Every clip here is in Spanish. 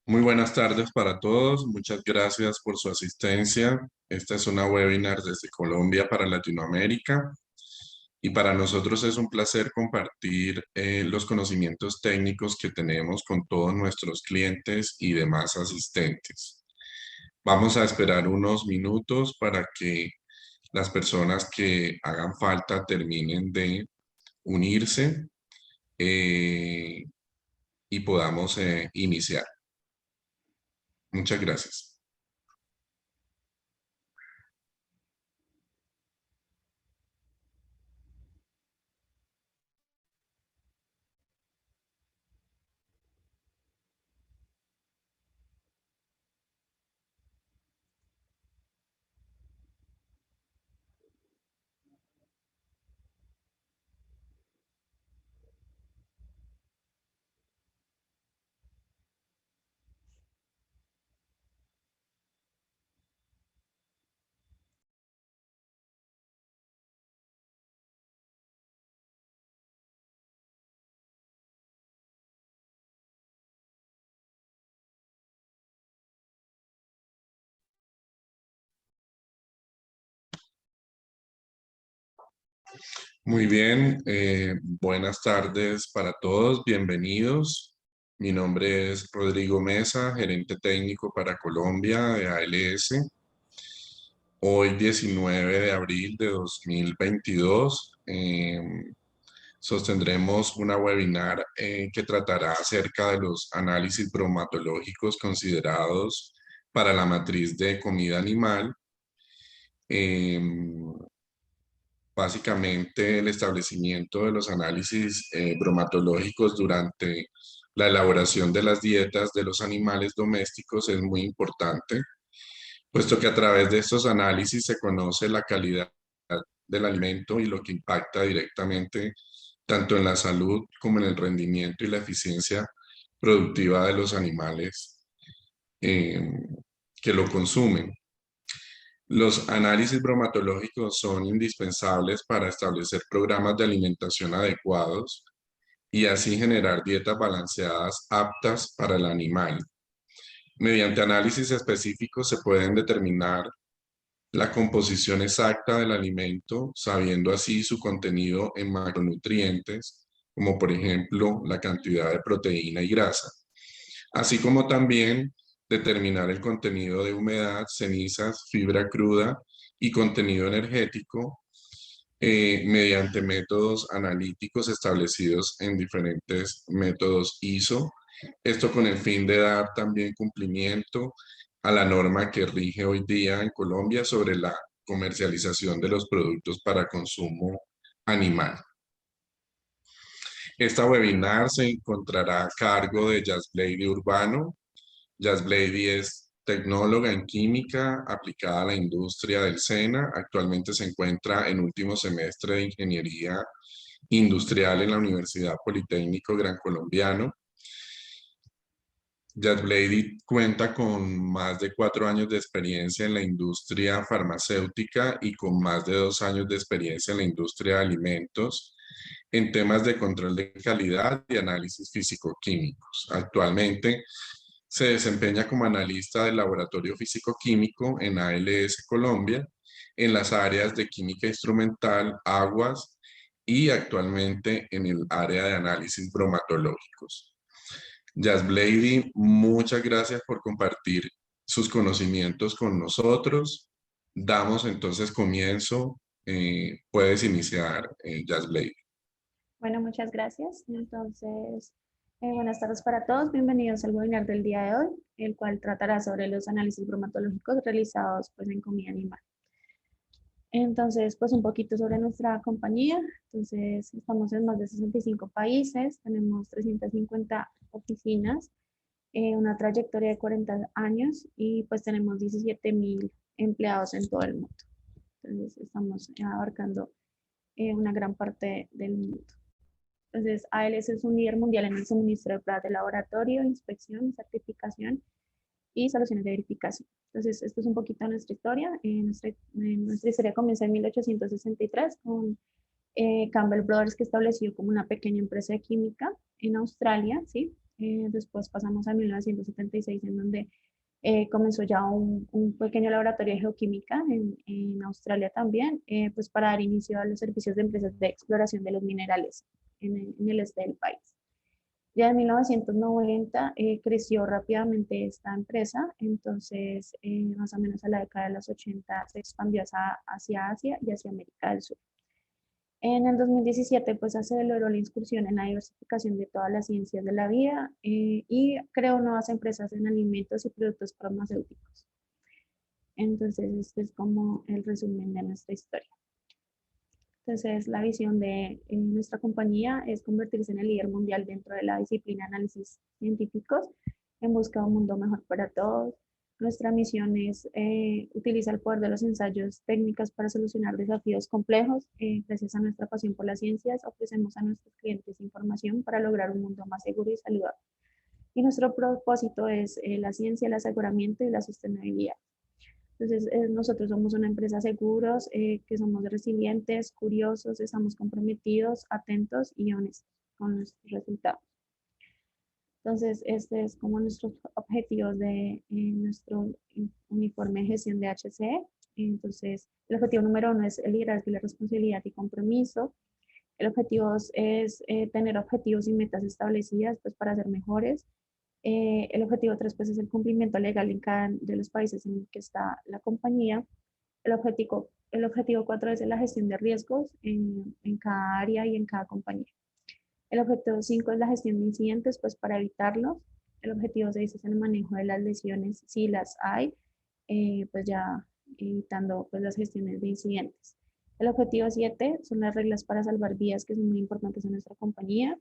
Muy buenas tardes para todos. Muchas gracias por su asistencia. Esta es una webinar desde Colombia para Latinoamérica y para nosotros es un placer compartir los conocimientos técnicos que tenemos con todos nuestros clientes y demás asistentes. Vamos a esperar unos minutos para que las personas que hagan falta terminen de unirse eh, y podamos iniciar. Muchas gracias. Muy bien, buenas tardes para todos, bienvenidos. Mi nombre es Rodrigo Mesa, gerente técnico para Colombia de ALS. Hoy 19 de abril de 2022 sostendremos una webinar que tratará acerca de los análisis bromatológicos considerados para la matriz de comida animal. Em, Básicamente, el establecimiento de los análisis bromatológicos durante la elaboración de las dietas de los animales domésticos es muy importante, puesto que a través de estos análisis se conoce la calidad del alimento y lo que impacta directamente tanto en la salud como en el rendimiento y la eficiencia productiva de los animales eh, que lo consumen. Los análisis bromatológicos son indispensables para establecer programas de alimentación adecuados y así generar dietas balanceadas aptas para el animal. Mediante análisis específicos se pueden determinar la composición exacta del alimento, sabiendo así su contenido en macronutrientes, como por ejemplo la cantidad de proteína y grasa, así como también determinar el contenido de humedad, cenizas, fibra cruda y contenido energético mediante métodos analíticos establecidos en diferentes métodos ISO. Esto con el fin de dar también cumplimiento a la norma que rige hoy día en Colombia sobre la comercialización de los productos para consumo animal. Esta webinar se encontrará a cargo de Jasblady Urbano. Jasblady es tecnóloga en química aplicada a la industria del SENA. Actualmente se encuentra en último semestre de ingeniería industrial en la Universidad Politécnico Gran Colombiano. Jasblady cuenta con más de 4 años de experiencia en la industria farmacéutica y con más de 2 años de experiencia en la industria de alimentos en temas de control de calidad y análisis físico-químicos. Actualmente se desempeña como analista del Laboratorio Físico-Químico en ALS Colombia, en las áreas de química instrumental, aguas y actualmente en el área de análisis bromatológicos. Jasblady, muchas gracias por compartir sus conocimientos con nosotros. Damos entonces comienzo. Puedes iniciar, Jasblady. Bueno, muchas gracias. Entonces, buenas tardes para todos. Bienvenidos al webinar del día de hoy, el cual tratará sobre los análisis bromatológicos realizados pues, en comida animal. Entonces, pues un poquito sobre nuestra compañía. Entonces, estamos en más de 65 países, tenemos 350 oficinas, una trayectoria de 40 años y pues tenemos 17,000 empleados en todo el mundo. Entonces, estamos abarcando una gran parte del mundo. Entonces, ALS es un líder mundial en el suministro de pruebas de laboratorio, inspección y certificación y soluciones de verificación. Entonces, esto es un poquito nuestra historia. Nuestra historia comienza en 1863 con Campbell Brothers, que estableció como una pequeña empresa de química en Australia, ¿sí? Después pasamos a 1976, en donde comenzó ya un pequeño laboratorio de geoquímica en Australia también, pues para dar inicio a los servicios de empresas de exploración de los minerales en el este del país. Ya en 1990 creció rápidamente esta empresa, entonces más o menos a la década de los 80 se expandió hacia Asia y hacia América del Sur. En el 2017 pues aceleró la incursión en la diversificación de todas las ciencias de la vida y creó nuevas empresas en alimentos y productos farmacéuticos. Entonces este es como el resumen de nuestra historia. Entonces, la visión de nuestra compañía es convertirse en el líder mundial dentro de la disciplina de análisis científicos en busca de un mundo mejor para todos. Nuestra misión es utilizar el poder de los ensayos técnicos para solucionar desafíos complejos. Gracias a nuestra pasión por las ciencias, ofrecemos a nuestros clientes información para lograr un mundo más seguro y saludable. Y nuestro propósito es la ciencia, el aseguramiento y la sostenibilidad. Entonces, nosotros somos una empresa seguros, que somos resilientes, curiosos, estamos comprometidos, atentos y honestos con nuestros resultados. Entonces, este es como nuestros objetivos de nuestro uniforme de gestión de HCE. Entonces, el objetivo número 1 es el liderazgo y la responsabilidad y compromiso. El objetivo 2 es tener objetivos y metas establecidas pues, para ser mejores. El objetivo 3 pues, es el cumplimiento legal en cada de los países en el que está la compañía. El objetivo 4 es la gestión de riesgos en cada área y en cada compañía. El objetivo 5 es la gestión de incidentes, pues para evitarlos. El objetivo 6 es el manejo de las lesiones, si las hay, pues ya evitando pues, las gestiones de incidentes. El objetivo 7 son las reglas para salvar vidas, que son muy importantes en nuestra compañía.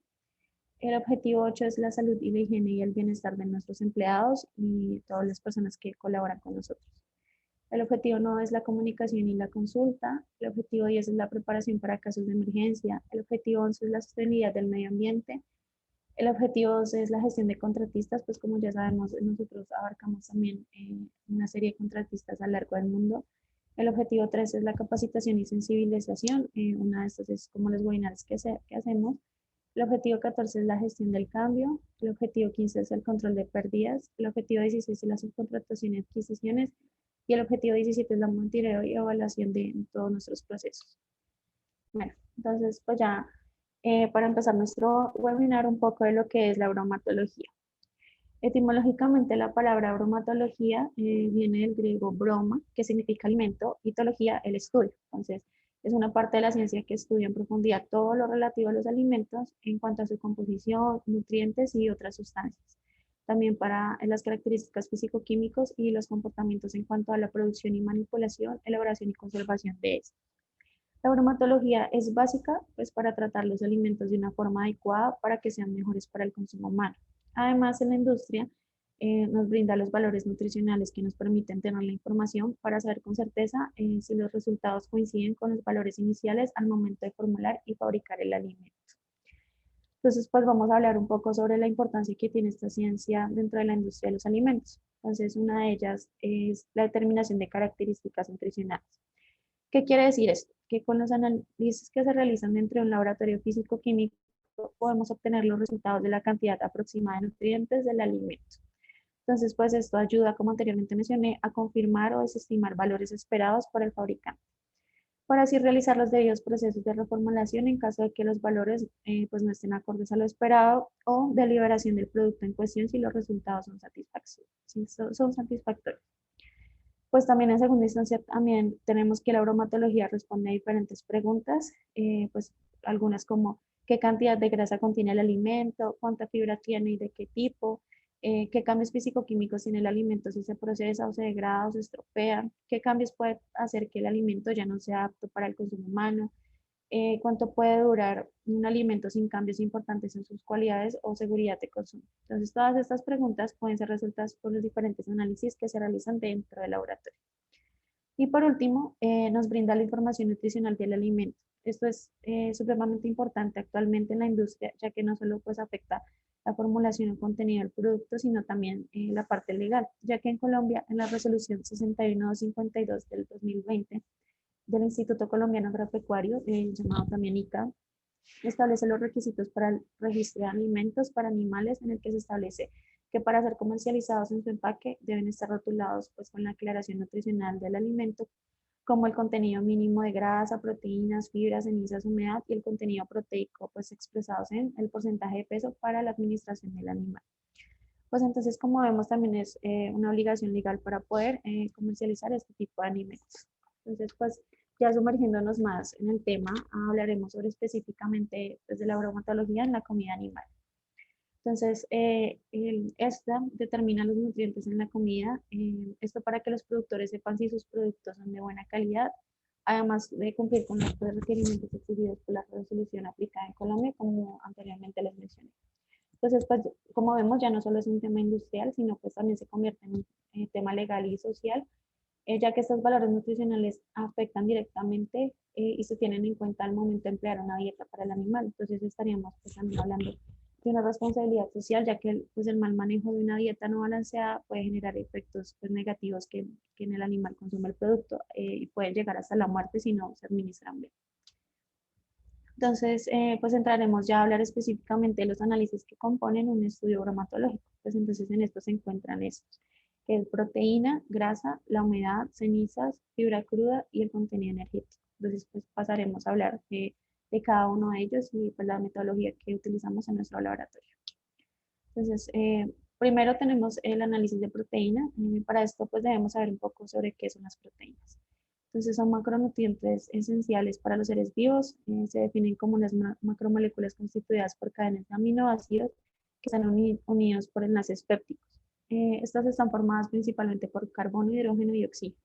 El objetivo 8 es la salud y la higiene y el bienestar de nuestros empleados y todas las personas que colaboran con nosotros. El objetivo 9 es la comunicación y la consulta. El objetivo 10 es la preparación para casos de emergencia. El objetivo 11 es la sostenibilidad del medio ambiente. El objetivo 12 es la gestión de contratistas, pues como ya sabemos, nosotros abarcamos también una serie de contratistas a lo largo del mundo. El objetivo 13 es la capacitación y sensibilización. Una de estas es como los webinars que hacemos. El objetivo 14 es la gestión del cambio. El objetivo 15 es el control de pérdidas. El objetivo 16 es la subcontratación y adquisiciones. Y el objetivo 17 es la monitoreo y evaluación de todos nuestros procesos. Bueno, entonces pues ya para empezar nuestro webinar un poco de lo que es la bromatología. Etimológicamente la palabra bromatología viene del griego broma, que significa alimento, y tología, el estudio. Entonces, es una parte de la ciencia que estudia en profundidad todo lo relativo a los alimentos en cuanto a su composición, nutrientes y otras sustancias. También para las características físico-químicos y los comportamientos en cuanto a la producción y manipulación, elaboración y conservación de estos. La bromatología es básica pues, para tratar los alimentos de una forma adecuada para que sean mejores para el consumo humano. Además, en la industria nos brinda los valores nutricionales que nos permiten tener la información para saber con certeza si los resultados coinciden con los valores iniciales al momento de formular y fabricar el alimento. Entonces, pues vamos a hablar un poco sobre la importancia que tiene esta ciencia dentro de la industria de los alimentos. Entonces, una de ellas es la determinación de características nutricionales. ¿Qué quiere decir esto? Que con los análisis que se realizan dentro de un laboratorio físico-químico podemos obtener los resultados de la cantidad aproximada de nutrientes del alimento. Entonces, pues esto ayuda, como anteriormente mencioné, a confirmar o desestimar valores esperados por el fabricante, para así realizar los debidos procesos de reformulación en caso de que los valores pues no estén acordes a lo esperado, o de liberación del producto en cuestión si los resultados son satisfactorios. Pues también en segunda instancia también tenemos que la bromatología responde a diferentes preguntas, pues algunas como qué cantidad de grasa contiene el alimento, cuánta fibra tiene y de qué tipo, qué cambios físico-químicos tiene el alimento si se procesa o se degrada o se estropea, qué cambios puede hacer que el alimento ya no sea apto para el consumo humano, cuánto puede durar un alimento sin cambios importantes en sus cualidades o seguridad de consumo. Entonces, todas estas preguntas pueden ser resueltas por los diferentes análisis que se realizan dentro del laboratorio. Y por último, nos brinda la información nutricional del alimento. Esto es supremamente importante actualmente en la industria, ya que no solo pues, afecta la formulación o contenido del producto, sino también la parte legal, ya que en Colombia, en la resolución 61252 del 2020 del Instituto Colombiano Agropecuario, llamado también ICA, establece los requisitos para el registro de alimentos para animales, en el que se establece que para ser comercializados en su empaque deben estar rotulados pues, con la aclaración nutricional del alimento, como el contenido mínimo de grasa, proteínas, fibras, cenizas, humedad y el contenido proteico pues expresados en el porcentaje de peso para la administración del animal. Pues entonces, como vemos, también es una obligación legal para poder comercializar este tipo de alimentos. Entonces, pues ya sumergiéndonos más en el tema, hablaremos sobre específicamente desde la bromatología en la comida animal. Entonces, esta determina los nutrientes en la comida, esto para que los productores sepan si sus productos son de buena calidad, además de cumplir con los requerimientos exigidos por la resolución aplicada en Colombia, como anteriormente les mencioné. Entonces, pues, como vemos, ya no solo es un tema industrial, sino pues también se convierte en un tema legal y social, ya que estos valores nutricionales afectan directamente y se tienen en cuenta al momento de emplear una dieta para el animal. Entonces, estaríamos pues, también hablando de una responsabilidad social, ya que pues, el mal manejo de una dieta no balanceada puede generar efectos pues, negativos que en el animal consume el producto y puede llegar hasta la muerte si no se administran bien. Entonces, pues entraremos ya a hablar específicamente de los análisis que componen un estudio bromatológico. Pues entonces en esto se encuentran estos, que es proteína, grasa, la humedad, cenizas, fibra cruda y el contenido energético. Entonces, pues pasaremos a hablar de cada uno de ellos y pues la metodología que utilizamos en nuestro laboratorio. Entonces, primero tenemos el análisis de proteína. Para esto, pues debemos saber un poco sobre qué son las proteínas. Entonces, son macronutrientes esenciales para los seres vivos. Se definen como unas macromoléculas constituidas por cadenas de aminoácidos que están unidos por enlaces pépticos. Estas están formadas principalmente por carbono, hidrógeno y oxígeno.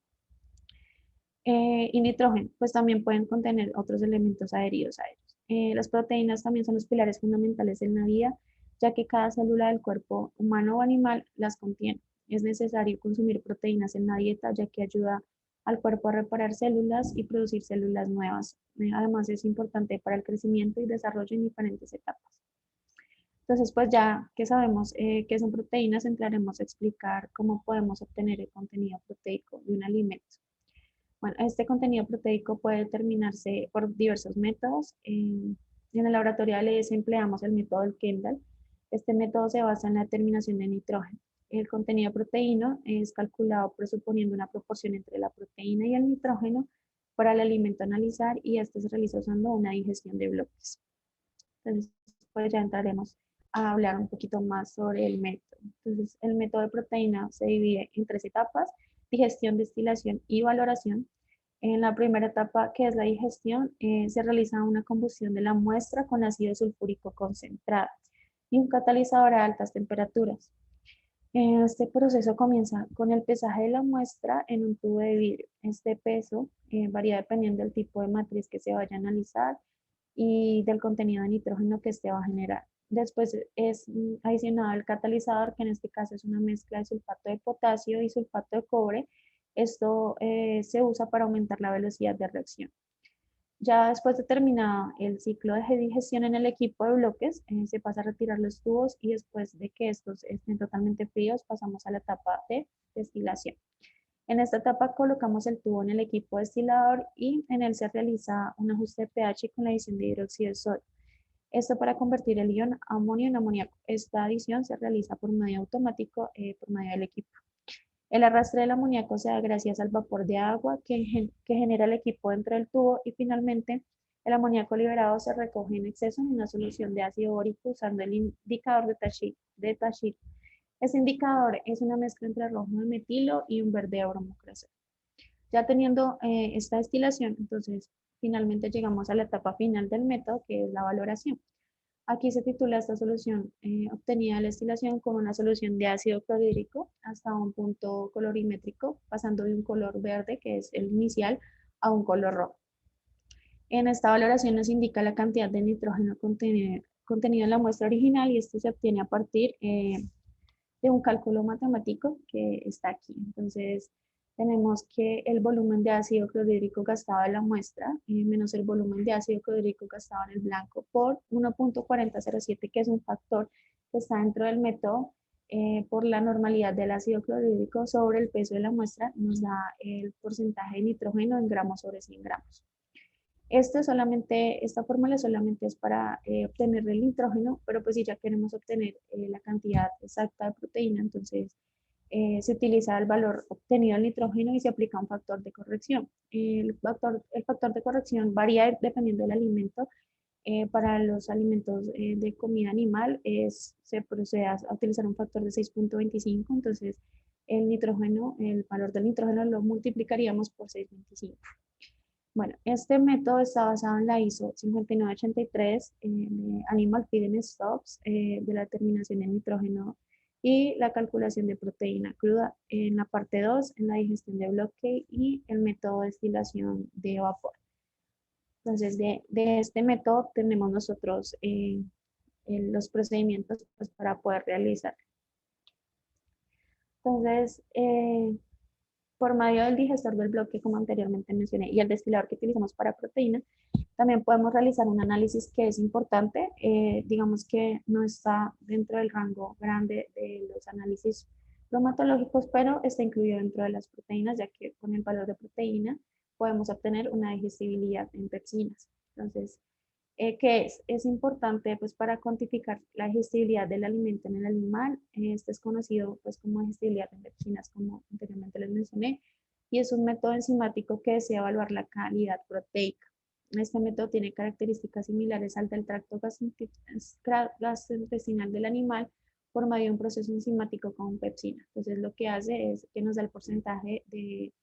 Y nitrógeno, pues también pueden contener otros elementos adheridos a ellos. Las proteínas también son los pilares fundamentales en la vida, ya que cada célula del cuerpo humano o animal las contiene. Es necesario consumir proteínas en la dieta, ya que ayuda al cuerpo a reparar células y producir células nuevas. Además, es importante para el crecimiento y desarrollo en diferentes etapas. Entonces, pues ya que sabemos qué son proteínas, entraremos a explicar cómo podemos obtener el contenido proteico de un alimento. Bueno, este contenido proteico puede determinarse por diversos métodos. En el laboratorio ALS empleamos el método del Kendall. Este método se basa en la determinación de nitrógeno. El contenido proteíno es calculado presuponiendo una proporción entre la proteína y el nitrógeno para el alimento a analizar y este se realiza usando una digestión de bloques. Entonces, pues ya entraremos a hablar un poquito más sobre el método. Entonces, el método de proteína se divide en tres etapas: digestión, destilación y valoración. En la primera etapa, que es la digestión, se realiza una combustión de la muestra con ácido sulfúrico concentrado y un catalizador a altas temperaturas. Este proceso comienza con el pesaje de la muestra en un tubo de vidrio. Este peso varía dependiendo del tipo de matriz que se vaya a analizar y del contenido de nitrógeno que este va a generar. Después es adicionado el catalizador, que en este caso es una mezcla de sulfato de potasio y sulfato de cobre. Esto se usa para aumentar la velocidad de reacción. Ya después de terminado el ciclo de digestión en el equipo de bloques, se pasa a retirar los tubos y después de que estos estén totalmente fríos, pasamos a la etapa de destilación. En esta etapa colocamos el tubo en el equipo destilador y en él se realiza un ajuste de pH con la adición de hidróxido de sodio. Esto para convertir el ion amonio en amoníaco. Esta adición se realiza por medio automático por medio del equipo. El arrastre del amoníaco se da gracias al vapor de agua que genera el equipo dentro del tubo y finalmente el amoníaco liberado se recoge en exceso en una solución de ácido bórico usando el indicador de Tashit. Este indicador es una mezcla entre rojo de metilo y un verde de bromocresol. Ya teniendo esta destilación, entonces finalmente llegamos a la etapa final del método, que es la valoración. Aquí se titula esta solución obtenida de la destilación como una solución de ácido clorhídrico hasta un punto colorimétrico, pasando de un color verde, que es el inicial, a un color rojo. En esta valoración nos indica la cantidad de nitrógeno contenido en la muestra original y esto se obtiene a partir de un cálculo matemático que está aquí. Entonces, tenemos que el volumen de ácido clorhídrico gastado en la muestra menos el volumen de ácido clorhídrico gastado en el blanco por 1.4007, que es un factor que está dentro del método, por la normalidad del ácido clorhídrico sobre el peso de la muestra, nos da el porcentaje de nitrógeno en gramos sobre 100 gramos. Esta fórmula solamente es para obtener el nitrógeno, pero pues si ya queremos obtener la cantidad exacta de proteína, entonces se utiliza el valor obtenido del nitrógeno y se aplica un factor de corrección. El factor de corrección varía dependiendo del alimento. Para los alimentos de comida animal se procede a utilizar un factor de 6.25, entonces el valor del nitrógeno lo multiplicaríamos por 6.25. Bueno, este método está basado en la ISO 5983, de Animal Feeding Stocks, de la determinación del nitrógeno y la calculación de proteína cruda. En la parte 2, en la digestión de bloque y el método de destilación de vapor. Entonces, de este método tenemos nosotros los procedimientos pues, para poder realizar. Entonces, por medio del digestor del bloque, como anteriormente mencioné, y el destilador que utilizamos para proteína, también podemos realizar un análisis que es importante, digamos que no está dentro del rango grande de los análisis bromatológicos, pero está incluido dentro de las proteínas, ya que con el valor de proteína podemos obtener una digestibilidad en pepsinas. Entonces, ¿qué es? Es importante pues para cuantificar la digestibilidad del alimento en el animal. Este es conocido pues como digestibilidad en pepsinas, como anteriormente les mencioné, y es un método enzimático que desea evaluar la calidad proteica. Este método tiene características similares al del tracto gastrointestinal del animal por medio de un proceso enzimático con pepsina. Entonces lo que hace es que nos da el porcentaje de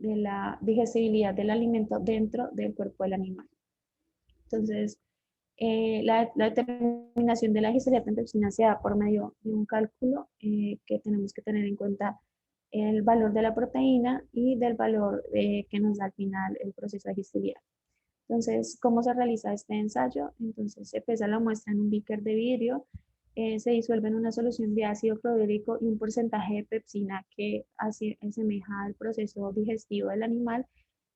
la digestibilidad del alimento dentro del cuerpo del animal. Entonces, la determinación de la digestibilidad en pepsina se da por medio de un cálculo que tenemos que tener en cuenta el valor de la proteína y del valor que nos da al final el proceso de digestibilidad. Entonces, ¿cómo se realiza este ensayo? Entonces, se pesa la muestra en un beaker de vidrio, se disuelve en una solución de ácido clorhídrico y un porcentaje de pepsina que asemeja al proceso digestivo del animal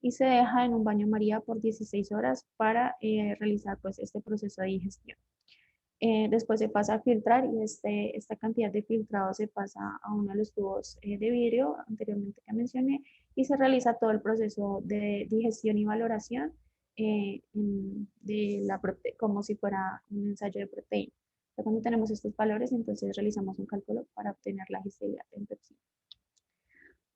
y se deja en un baño María por 16 horas para realizar pues, este proceso de digestión. Después se pasa a filtrar y esta cantidad de filtrado se pasa a uno de los tubos de vidrio anteriormente que mencioné y se realiza todo el proceso de digestión y valoración como si fuera un ensayo de proteína. Cuando tenemos estos valores, entonces realizamos un cálculo para obtener la digestibilidad en pepsina.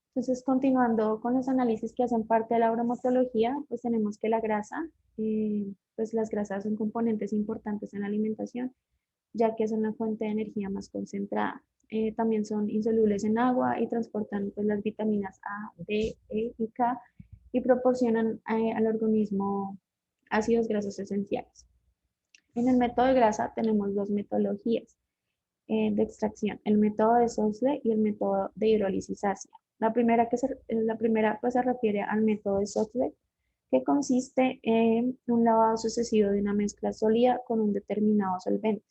Entonces, continuando con los análisis que hacen parte de la bromatología, pues tenemos que la grasa, pues las grasas son componentes importantes en la alimentación, ya que son la fuente de energía más concentrada. También son insolubles en agua y transportan pues, las vitaminas A, D, E y K y proporcionan al organismo ácidos grasos esenciales. En el método de grasa tenemos dos metodologías de extracción, el método de Soxhlet y el método de hidrólisis ácida. La primera pues, se refiere al método de Soxhlet, que consiste en un lavado sucesivo de una mezcla sólida con un determinado solvente.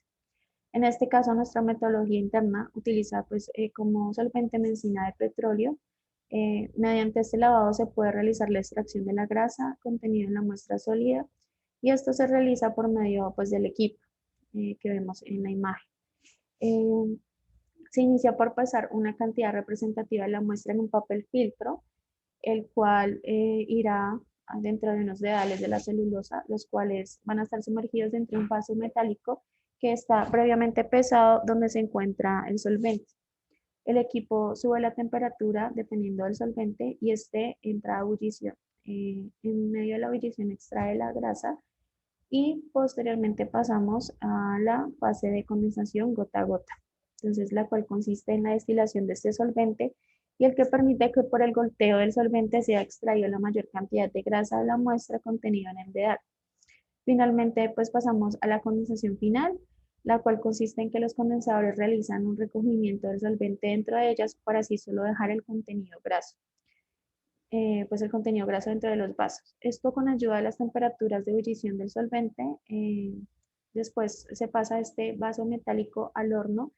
En este caso, nuestra metodología interna utiliza pues, como solvente benzina de petróleo. Mediante este lavado se puede realizar la extracción de la grasa contenida en la muestra sólida y esto se realiza por medio pues, del equipo que vemos en la imagen. Se inicia por pasar una cantidad representativa de la muestra en un papel filtro, el cual irá dentro de unos dedales de la celulosa, los cuales van a estar sumergidos dentro de un vaso metálico que está previamente pesado donde se encuentra el solvente. El equipo sube la temperatura dependiendo del solvente y este entra a ebullición. En medio de la ebullición extrae la grasa y posteriormente pasamos a la fase de condensación gota a gota. Entonces, la cual consiste en la destilación de este solvente y el que permite que por el golpeo del solvente sea extraído la mayor cantidad de grasa de la muestra contenida en el dedal. Finalmente, pues pasamos a la condensación final, la cual consiste en que los condensadores realizan un recogimiento del solvente dentro de ellas para así solo dejar el contenido graso. Pues el contenido graso dentro de los vasos. Esto con ayuda de las temperaturas de ebullición del solvente. Después se pasa este vaso metálico al horno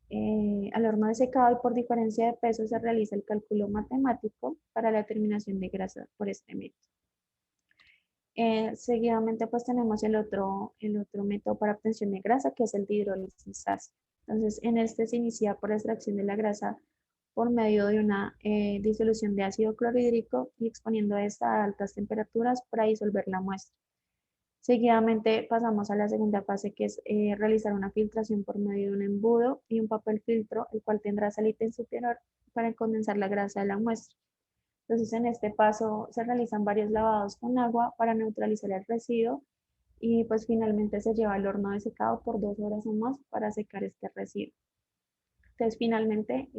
de secado y por diferencia de peso se realiza el cálculo matemático para la determinación de grasa por este método. Seguidamente pues tenemos el otro método para obtención de grasa que es el de hidrólisis ácida. Entonces, en este se inicia por extracción de la grasa por medio de una disolución de ácido clorhídrico y exponiendo esta a altas temperaturas para disolver la muestra. Seguidamente pasamos a la segunda fase, que es realizar una filtración por medio de un embudo y un papel filtro, el cual tendrá salida superior para condensar la grasa de la muestra. Entonces, en este paso se realizan varios lavados con agua para neutralizar el residuo y pues finalmente se lleva al horno de secado por 2 horas o más para secar este residuo. Entonces, finalmente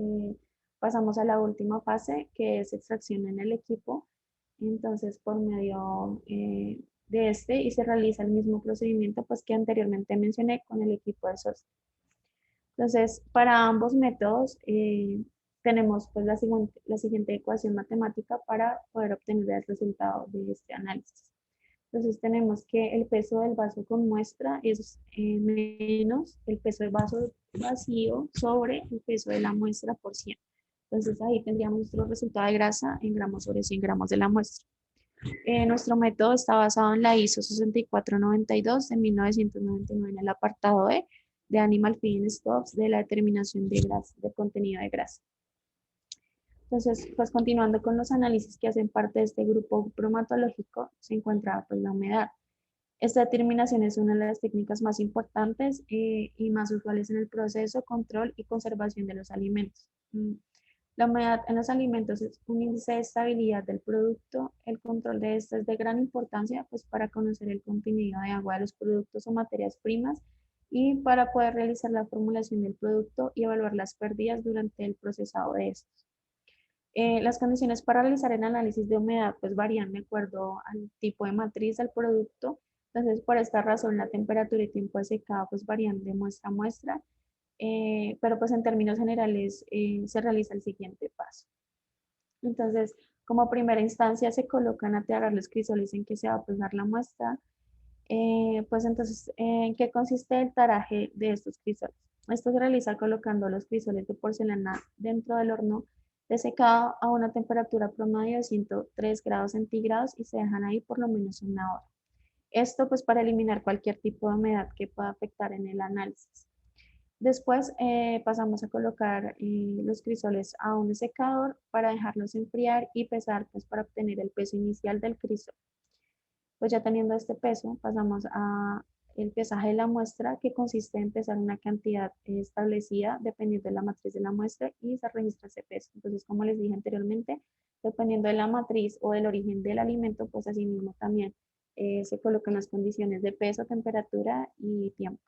pasamos a la última fase, que es extracción en el equipo. Entonces, por medio de este y se realiza el mismo procedimiento pues, que anteriormente mencioné con el equipo de SOS. Entonces, para ambos métodos tenemos pues, la siguiente ecuación matemática para poder obtener el resultado de este análisis. Entonces tenemos que el peso del vaso con muestra es menos el peso del vaso vacío sobre el peso de la muestra por 100. Entonces ahí tendríamos nuestro resultado de grasa en gramos sobre 100 gramos de la muestra. Nuestro método está basado en la ISO 6492 de 1999 en el apartado E de Animal Feeding Stocks de la determinación de grasa, de contenido de grasa. Entonces, pues continuando con los análisis que hacen parte de este grupo bromatológico, se encuentra pues, la humedad. Esta determinación es una de las técnicas más importantes y más usuales en el proceso, control y conservación de los alimentos. La humedad en los alimentos es un índice de estabilidad del producto. El control de esto es de gran importancia pues, para conocer el contenido de agua de los productos o materias primas y para poder realizar la formulación del producto y evaluar las pérdidas durante el procesado de estos. Las condiciones para realizar el análisis de humedad pues varían de acuerdo al tipo de matriz del producto. Entonces, por esta razón, la temperatura y tiempo de secado pues varían de muestra a muestra, pero pues en términos generales se realiza el siguiente paso. Entonces, como primera instancia se colocan a aterrar los crisoles en que se va a pesar la muestra. Pues entonces, ¿en qué consiste el taraje de estos crisoles? Esto se realiza colocando los crisoles de porcelana dentro del horno de secado a una temperatura promedio de 103 grados centígrados y se dejan ahí por lo menos 1 hora. Esto pues para eliminar cualquier tipo de humedad que pueda afectar en el análisis. Después pasamos a colocar los crisoles a un secador para dejarlos enfriar y pesar pues para obtener el peso inicial del crisol. Pues ya teniendo este peso, pasamos a el pesaje de la muestra, que consiste en pesar una cantidad establecida dependiendo de la matriz de la muestra y se registra ese peso. Entonces, como les dije anteriormente, dependiendo de la matriz o del origen del alimento, pues así mismo también se colocan las condiciones de peso, temperatura y tiempo.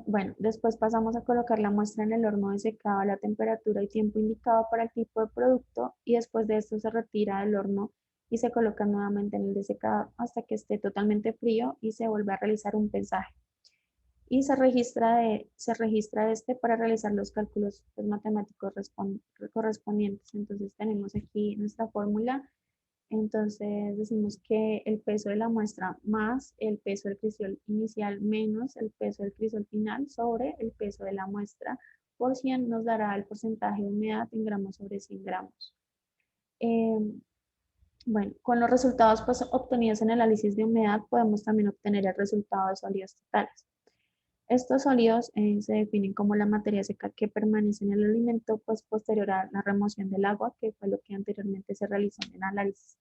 Bueno, después pasamos a colocar la muestra en el horno de secado a la temperatura y tiempo indicado para el tipo de producto y después de esto se retira del horno y se coloca nuevamente en el de secado hasta que esté totalmente frío y se vuelve a realizar un pesaje. Y se registra este para realizar los cálculos pues, matemáticos correspondientes. Entonces tenemos aquí nuestra fórmula. Entonces decimos que el peso de la muestra más el peso del crisol inicial menos el peso del crisol final sobre el peso de la muestra por 100 nos dará el porcentaje de humedad en gramos sobre 100 gramos. Bueno, con los resultados pues, obtenidos en el análisis de humedad podemos también obtener el resultado de sólidos totales. Estos sólidos se definen como la materia seca que permanece en el alimento pues, posterior a la remoción del agua, que fue lo que anteriormente se realizó en el análisis.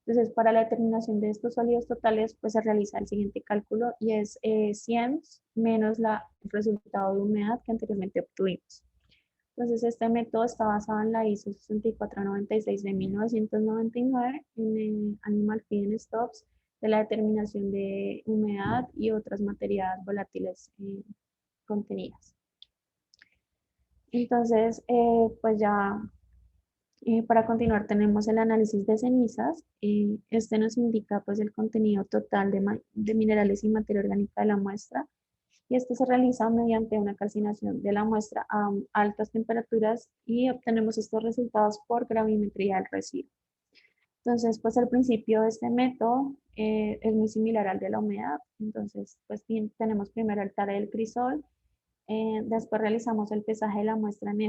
Entonces, para la determinación de estos sólidos totales, pues se realiza el siguiente cálculo y es 100 menos el resultado de humedad que anteriormente obtuvimos. Entonces, este método está basado en la ISO 6496 de 1999 en el Animal Feeding Stocks de la determinación de humedad y otras materias volátiles contenidas. Entonces, pues ya para continuar tenemos el análisis de cenizas. Este nos indica pues el contenido total de minerales y materia orgánica de la muestra y esto se realiza mediante una calcinación de la muestra a altas temperaturas y obtenemos estos resultados por gravimetría del residuo. Entonces, pues al principio este método es muy similar al de la humedad. Entonces, pues tenemos primero el tare del crisol, después realizamos el pesaje de la muestra en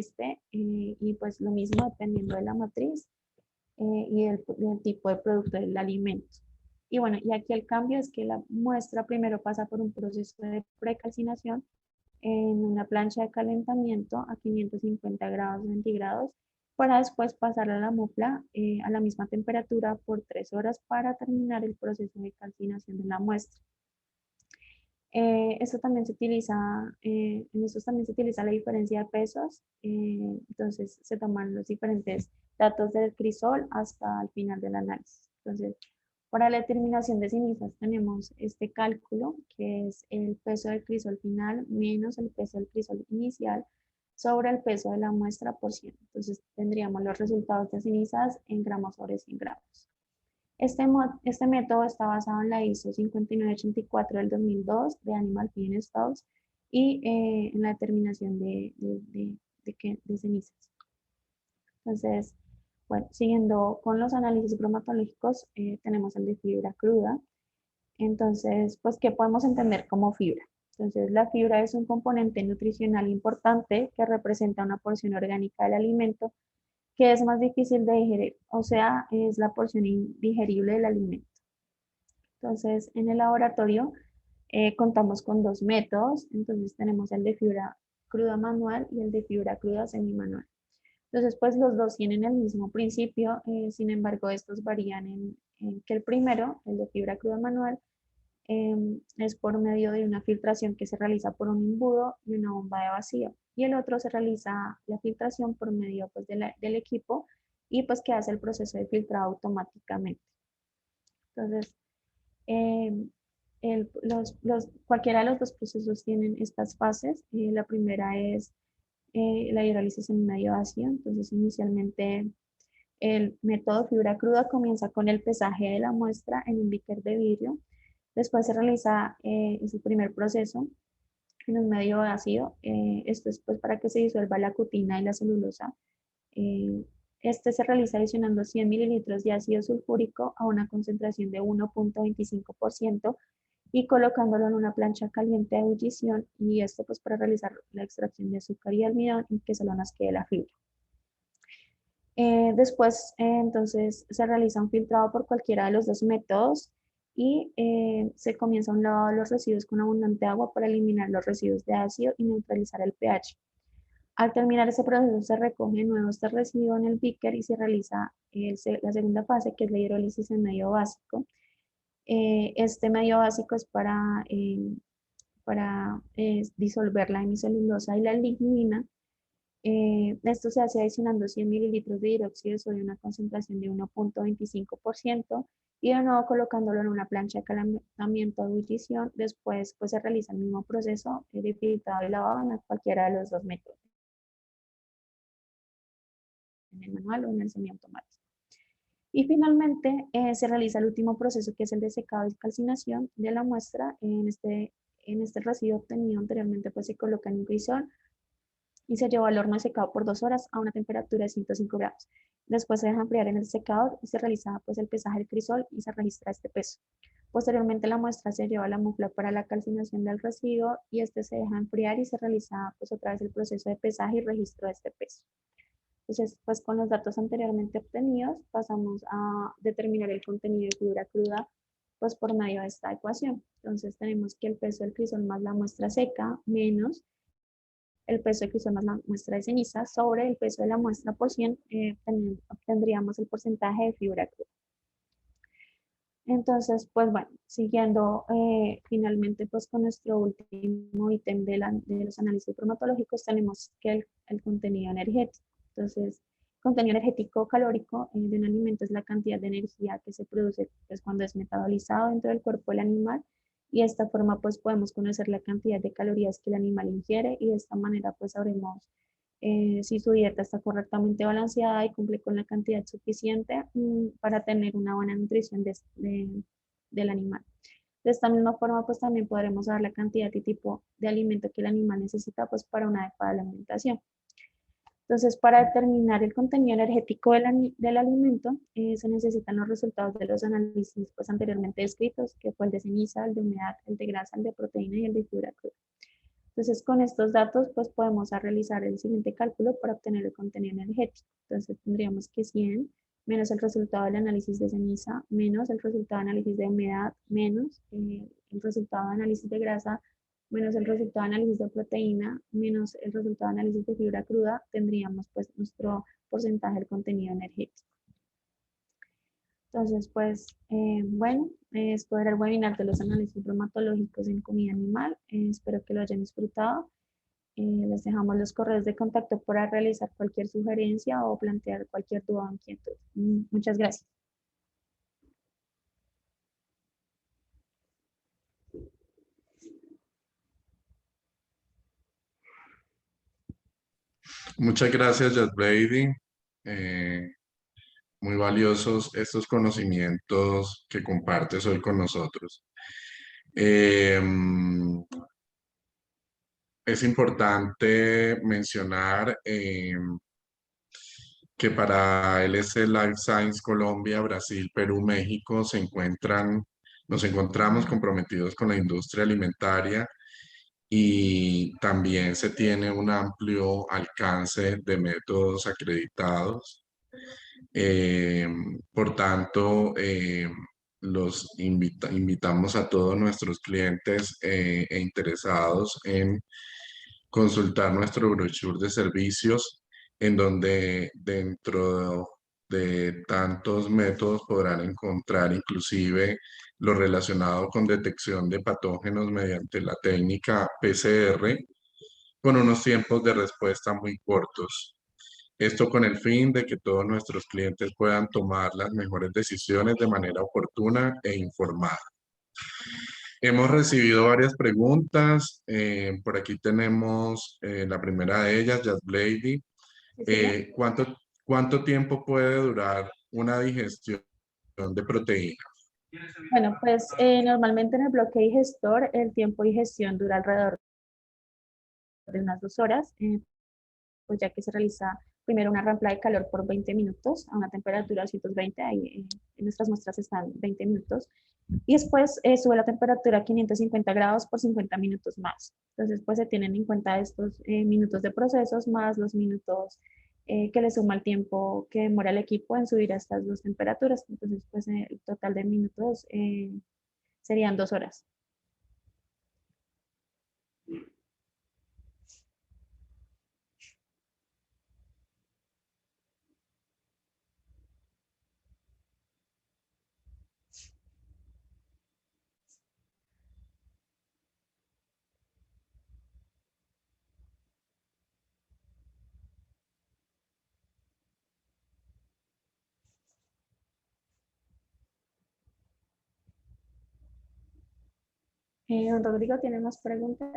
y pues lo mismo dependiendo de la matriz y del tipo de producto del alimento. Y bueno, y aquí el cambio es que la muestra primero pasa por un proceso de precalcinación en una plancha de calentamiento a 550 grados centígrados para después pasar a la mupla a la misma temperatura por 3 horas para terminar el proceso de calcinación de la muestra. Esto también se utiliza, en estos también se utiliza la diferencia de pesos, entonces se toman los diferentes datos del crisol hasta el final del análisis. Entonces, para la determinación de cenizas tenemos este cálculo, que es el peso del crisol final menos el peso del crisol inicial sobre el peso de la muestra por 100. Entonces, tendríamos los resultados de cenizas en gramos sobre 100 gramos. Este método está basado en la ISO 5984 del 2002 de Animal Feeding Studies y en la determinación de cenizas. Entonces, bueno, siguiendo con los análisis bromatológicos, tenemos el de fibra cruda. Entonces, pues, ¿qué podemos entender como fibra? Entonces, la fibra es un componente nutricional importante que representa una porción orgánica del alimento que es más difícil de digerir, o sea, es la porción indigerible del alimento. Entonces, en el laboratorio contamos con dos métodos, entonces tenemos el de fibra cruda manual y el de fibra cruda semimanual. Entonces, pues los dos tienen el mismo principio, sin embargo, estos varían en que el primero, el de fibra cruda manual, es por medio de una filtración que se realiza por un embudo y una bomba de vacío. Y el otro se realiza la filtración por medio pues, del equipo y pues que hace el proceso de filtrado automáticamente. Entonces, eh, cualquiera de los dos procesos tienen estas fases. La primera es la hidrólisis en medio vacío. Entonces, inicialmente el método fibra cruda comienza con el pesaje de la muestra en un beaker de vidrio. Después se realiza ese primer proceso en un medio ácido. Esto es pues, para que se disuelva la cutina y la celulosa. Este se realiza adicionando 100 mililitros de ácido sulfúrico a una concentración de 1.25% y colocándolo en una plancha caliente de ebullición, y esto pues para realizar la extracción de azúcar y almidón y que solo nos quede la fibra. Después, entonces, se realiza un filtrado por cualquiera de los dos métodos y se comienza un lavado de los residuos con abundante agua para eliminar los residuos de ácido y neutralizar el pH. Al terminar ese proceso, se recoge de nuevo este residuo en el beaker y se realiza la segunda fase, que es la hidrólisis en medio básico. Este medio básico es para disolver la hemicelulosa y la lignina. Esto se hace adicionando 100 mililitros de hidróxido de sodio a una concentración de 1.25% y de nuevo colocándolo en una plancha de calentamiento de ebullición. Después pues, se realiza el mismo proceso de filtrado y lavado en cualquiera de los dos métodos, en el manual o en el semiautomático. Y finalmente se realiza el último proceso, que es el de secado y calcinación de la muestra. En este residuo obtenido anteriormente pues, se coloca en un crisol y se lleva al horno de secado por 2 horas a una temperatura de 105 grados. Después se deja enfriar en el secador y se realiza pues, el pesaje del crisol y se registra este peso. Posteriormente la muestra se lleva a la mufla para la calcinación del residuo y este se deja enfriar y se realiza pues, otra vez el proceso de pesaje y registro de este peso. Entonces, pues con los datos anteriormente obtenidos pasamos a determinar el contenido de fibra cruda pues por medio de esta ecuación. Entonces tenemos que el peso del crisol más la muestra seca menos el peso de crisol más la muestra de ceniza sobre el peso de la muestra por 100, obtendríamos el porcentaje de fibra cruda. Entonces, pues bueno, siguiendo finalmente pues con nuestro último ítem de los análisis bromatológicos, tenemos que el contenido energético. Entonces, contenido energético calórico de un alimento es la cantidad de energía que se produce pues, cuando es metabolizado dentro del cuerpo del animal, y de esta forma pues podemos conocer la cantidad de calorías que el animal ingiere y de esta manera pues sabremos si su dieta está correctamente balanceada y cumple con la cantidad suficiente para tener una buena nutrición del animal. De esta misma forma, pues también podremos saber la cantidad y tipo de alimento que el animal necesita pues, para una adecuada alimentación. Entonces, para determinar el contenido energético del alimento, se necesitan los resultados de los análisis pues, anteriormente descritos, que fue el de ceniza, el de humedad, el de grasa, el de proteína y el de fibra cruda. Entonces, con estos datos, pues podemos realizar el siguiente cálculo para obtener el contenido energético. Entonces, tendríamos que 100 menos el resultado del análisis de ceniza, menos el resultado de análisis de humedad, menos el resultado de análisis de grasa, menos el resultado de análisis de proteína, menos el resultado de análisis de fibra cruda, tendríamos pues nuestro porcentaje del contenido energético. Entonces, pues, bueno, esto era el webinar de los análisis bromatológicos en comida animal. Espero que lo hayan disfrutado. Les dejamos los correos de contacto para realizar cualquier sugerencia o plantear cualquier duda o inquietud. Muchas gracias. Muchas gracias, Jazz Brady. Muy valiosos estos conocimientos que compartes hoy con nosotros. Eh, es importante mencionar que para LS Life Science Colombia, Brasil, Perú, México nos encontramos comprometidos con la industria alimentaria y también se tiene un amplio alcance de métodos acreditados. Eh, por tanto, invitamos a todos nuestros clientes e interesados en consultar nuestro brochure de servicios, en donde dentro de tantos métodos podrán encontrar inclusive lo relacionado con detección de patógenos mediante la técnica PCR, con unos tiempos de respuesta muy cortos. Esto con el fin de que todos nuestros clientes puedan tomar las mejores decisiones de manera oportuna e informada. Hemos recibido varias preguntas. Por aquí tenemos la primera de ellas, Jazz Lady. Cecilia. ¿Cuánto tiempo puede durar una digestión de proteína? Bueno, pues normalmente en el bloque digestor el tiempo de digestión dura alrededor de unas 2 horas, pues ya que se realiza primero una rampla de calor por 20 minutos a una temperatura de 220, ahí en nuestras muestras están 20 minutos, y después sube la temperatura a 550 grados por 50 minutos más. Entonces, pues se tienen en cuenta estos minutos de procesos más los minutos que le suma el tiempo que demora el equipo en subir a estas dos temperaturas. Entonces, pues el total de minutos serían 2 horas. Don Rodrigo, ¿tiene más preguntas?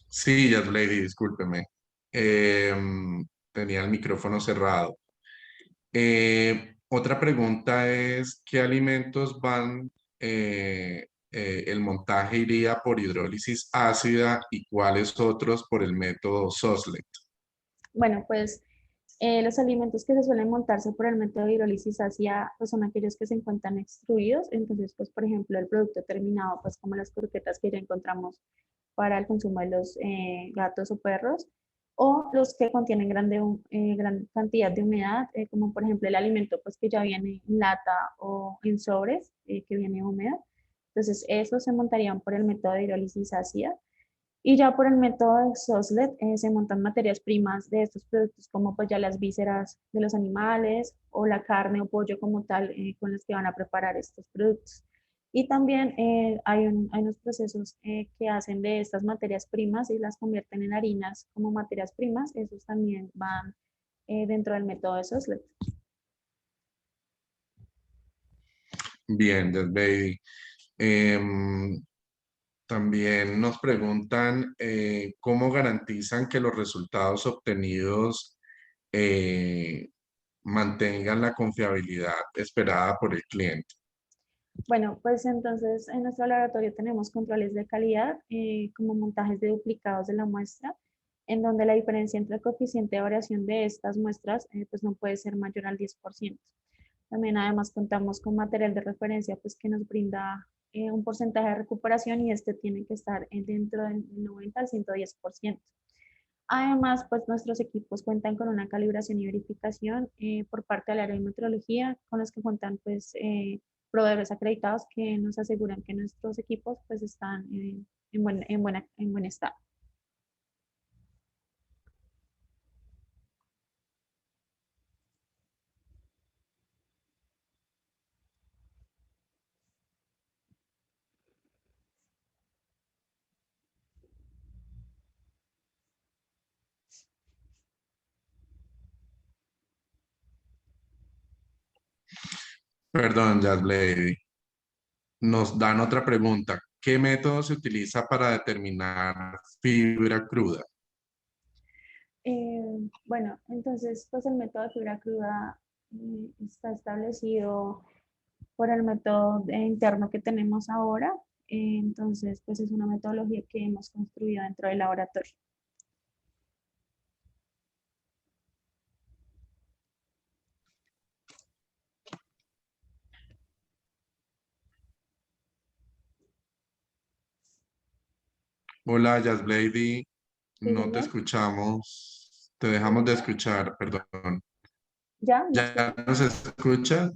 Sí, Jazz Lady, discúlpeme. Tenía el micrófono cerrado. Otra pregunta es, ¿qué alimentos el montaje iría por hidrólisis ácida y cuáles otros por el método Soslet? Bueno, pues los alimentos que se suelen montarse por el método de hidrólisis ácida pues, son aquellos que se encuentran extruidos. Entonces, pues, por ejemplo, el producto terminado, pues como las croquetas que ya encontramos para el consumo de los gatos o perros, o los que contienen gran cantidad de humedad, como por ejemplo el alimento pues, que ya viene en lata o en sobres, que viene húmedo. Entonces, esos se montarían por el método de hidrólisis ácida. Y ya por el método de Soslet se montan materias primas de estos productos como pues ya las vísceras de los animales o la carne o pollo como tal con los que van a preparar estos productos. Y también hay unos procesos que hacen de estas materias primas y las convierten en harinas como materias primas. Esos también van dentro del método de Soslet. Bien, Jazz Lady. Em, También nos preguntan cómo garantizan que los resultados obtenidos mantengan la confiabilidad esperada por el cliente. Bueno, pues entonces en nuestro laboratorio tenemos controles de calidad como montajes de duplicados de la muestra, en donde la diferencia entre el coeficiente de variación de estas muestras pues no puede ser mayor al 10%. También además contamos con material de referencia pues que nos brinda un porcentaje de recuperación y este tiene que estar dentro del 90 al 110%. Además, pues nuestros equipos cuentan con una calibración y verificación por parte del área de metrología, con los que cuentan pues proveedores acreditados que nos aseguran que nuestros equipos pues están en buen estado. Perdón, Jazz Lady. Nos dan otra pregunta. ¿Qué método se utiliza para determinar fibra cruda? Bueno, entonces pues el método de fibra cruda está establecido por el método interno que tenemos ahora. Entonces pues es una metodología que hemos construido dentro del laboratorio. Hola, Jazz Lady. Sí, No te señor. escuchamos. Te dejamos de escuchar, perdón. ¿Ya? ¿Me escucha? ¿Ya nos escucha?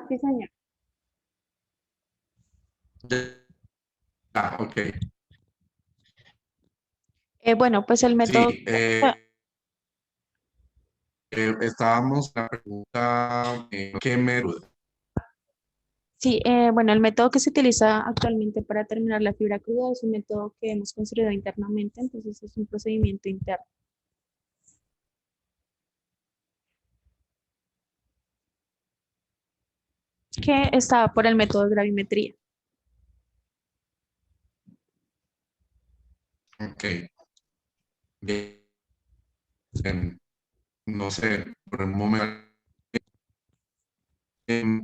Sí, señor. Ya, ok. Bueno, pues el método, Sí, estábamos en la pregunta, ¿qué método? sí, bueno, el método que se utiliza actualmente para terminar la fibra cruda es un método que hemos construido internamente, entonces es un procedimiento interno que está por el método de gravimetría. Ok, bien. No sé, por el momento,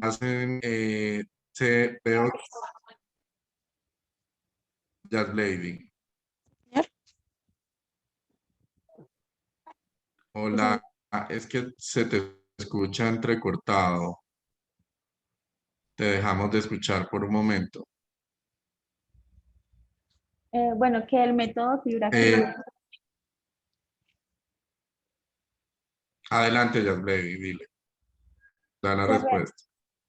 hacen, veo Jazz Lady. ¿Señor? Sí, señor. Hola, es que se te escucha entrecortado. Te dejamos de escuchar por un momento. Bueno, que el método fibra Eh, cruda, adelante, Jazz Lady, dile, da la se re- respuesta.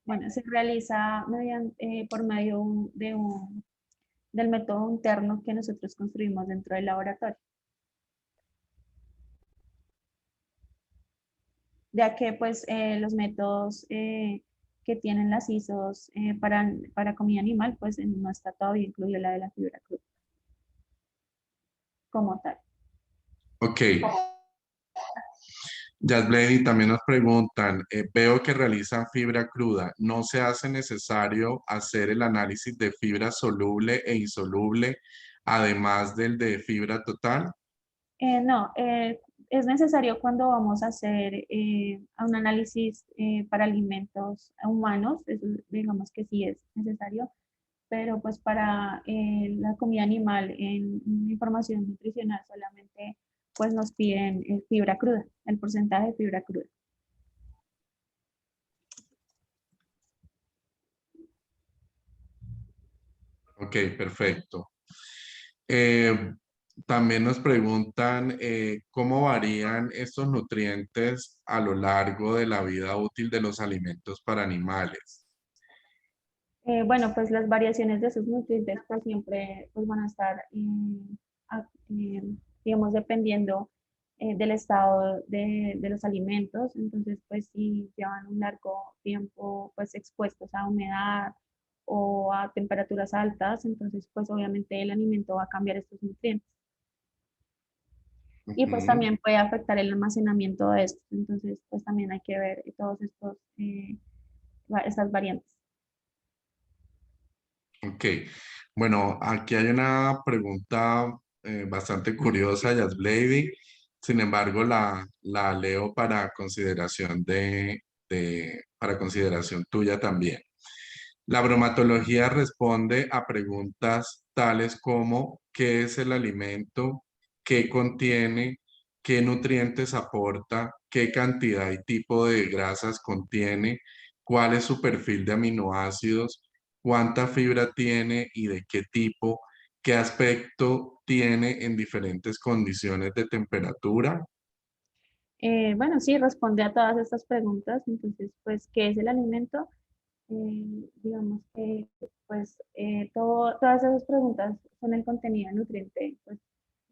bueno, se realiza mediante, por medio del método interno que nosotros construimos dentro del laboratorio, ya que pues los métodos que tienen las ISOs para comida animal, pues no está todavía incluido la de la fibra cruda como tal. Ok, Jazz Lady también nos preguntan, veo que realizan fibra cruda. ¿No se hace necesario hacer el análisis de fibra soluble e insoluble, además del de fibra total? No, es necesario cuando vamos a hacer un análisis para alimentos humanos, eso digamos que sí es necesario, pero pues para la comida animal en información nutricional solamente pues nos piden fibra cruda, el porcentaje de fibra cruda. Ok, perfecto. Eh, también nos preguntan cómo varían estos nutrientes a lo largo de la vida útil de los alimentos para animales. Bueno, pues las variaciones de sus nutrientes pues siempre pues, van a estar, digamos, dependiendo del estado de los alimentos. Entonces, pues si llevan un largo tiempo pues expuestos a humedad o a temperaturas altas, entonces pues obviamente el alimento va a cambiar estos nutrientes. Y pues Ujú. también puede afectar el almacenamiento de estos. Entonces, pues también hay que ver todos estos, estas variantes. Ok, bueno, aquí hay una pregunta bastante curiosa, Lady. Sin embargo, la leo para consideración para consideración tuya también. La bromatología responde a preguntas tales como ¿qué es el alimento? ¿Qué contiene? ¿Qué nutrientes aporta? ¿Qué cantidad y tipo de grasas contiene? ¿Cuál es su perfil de aminoácidos? ¿Cuánta fibra tiene y de qué tipo? ¿Qué aspecto tiene en diferentes condiciones de temperatura? Bueno, sí, responde a todas estas preguntas. Entonces, pues, ¿qué es el alimento? Digamos que, pues, todas esas preguntas son el contenido nutriente, pues,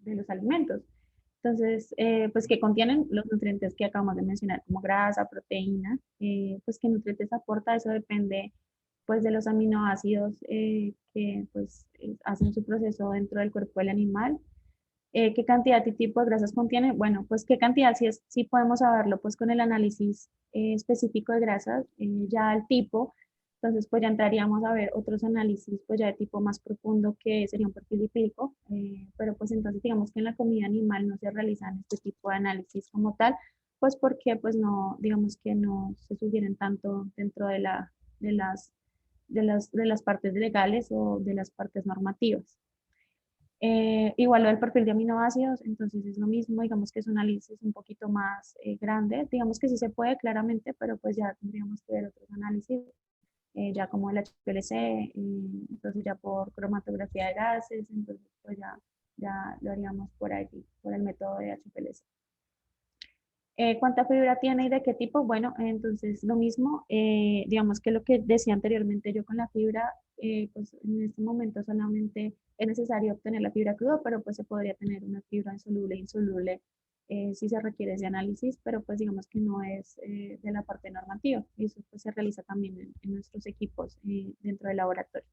de los alimentos. Entonces, pues, ¿qué contienen los nutrientes que acabamos de mencionar, como grasa, proteína? Pues, ¿qué nutrientes aporta? Eso depende, pues, de los aminoácidos que, pues, hacen su proceso dentro del cuerpo del animal. ¿Qué cantidad y tipo de grasas contiene? Bueno, pues qué cantidad sí podemos saberlo pues con el análisis específico de grasas, ya el tipo, entonces pues ya entraríamos a ver otros análisis pues ya de tipo más profundo que sería un perfil lipídico, pero pues entonces digamos que en la comida animal no se realizan este tipo de análisis como tal, pues porque pues no, digamos que no se sugieren tanto dentro de las, de las partes legales o de las partes normativas. Igual lo del perfil de aminoácidos, entonces es lo mismo, digamos que es un análisis un poquito más grande, digamos que sí se puede claramente, pero pues ya tendríamos que ver otros análisis, ya como el HPLC, entonces ya por cromatografía de gases, entonces pues ya lo haríamos por aquí, por el método de HPLC. ¿Cuánta fibra tiene y de qué tipo? Bueno, entonces lo mismo, digamos que lo que decía anteriormente yo con la fibra, pues en este momento solamente es necesario obtener la fibra cruda, pero pues se podría tener una fibra insoluble e insoluble si se requiere ese análisis, pero pues digamos que no es de la parte normativa y eso pues se realiza también en nuestros equipos dentro del laboratorio.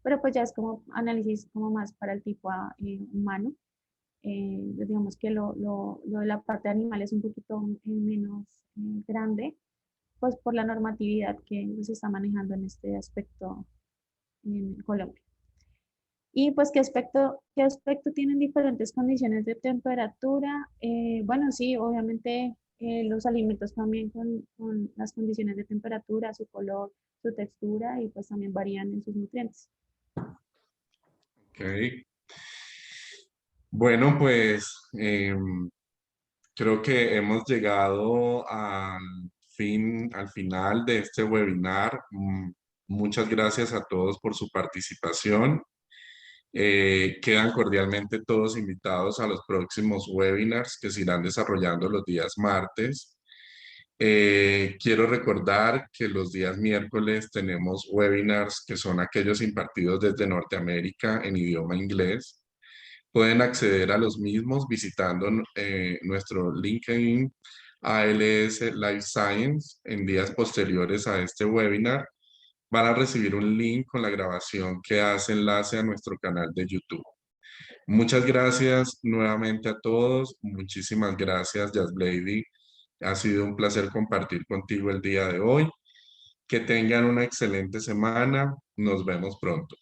Pero pues ya es como análisis como más para el tipo humano. Digamos que lo de la parte animal es un poquito menos grande, pues por la normatividad que se está manejando en este aspecto en Colombia. Y pues, ¿qué aspecto tienen diferentes condiciones de temperatura? Bueno, sí, obviamente los alimentos también con las condiciones de temperatura, su color, su textura y pues también varían en sus nutrientes. Ok. Bueno, pues creo que hemos llegado al final de este webinar. Muchas gracias a todos por su participación. Quedan cordialmente todos invitados a los próximos webinars que se irán desarrollando los días martes. Quiero recordar que los días miércoles tenemos webinars que son aquellos impartidos desde Norteamérica en idioma inglés. Pueden acceder a los mismos visitando nuestro LinkedIn ALS Life Science. En días posteriores a este webinar van a recibir un link con la grabación que hace enlace a nuestro canal de YouTube. Muchas gracias nuevamente a todos. Muchísimas gracias, Jasblady. Ha sido un placer compartir contigo el día de hoy. Que tengan una excelente semana. Nos vemos pronto.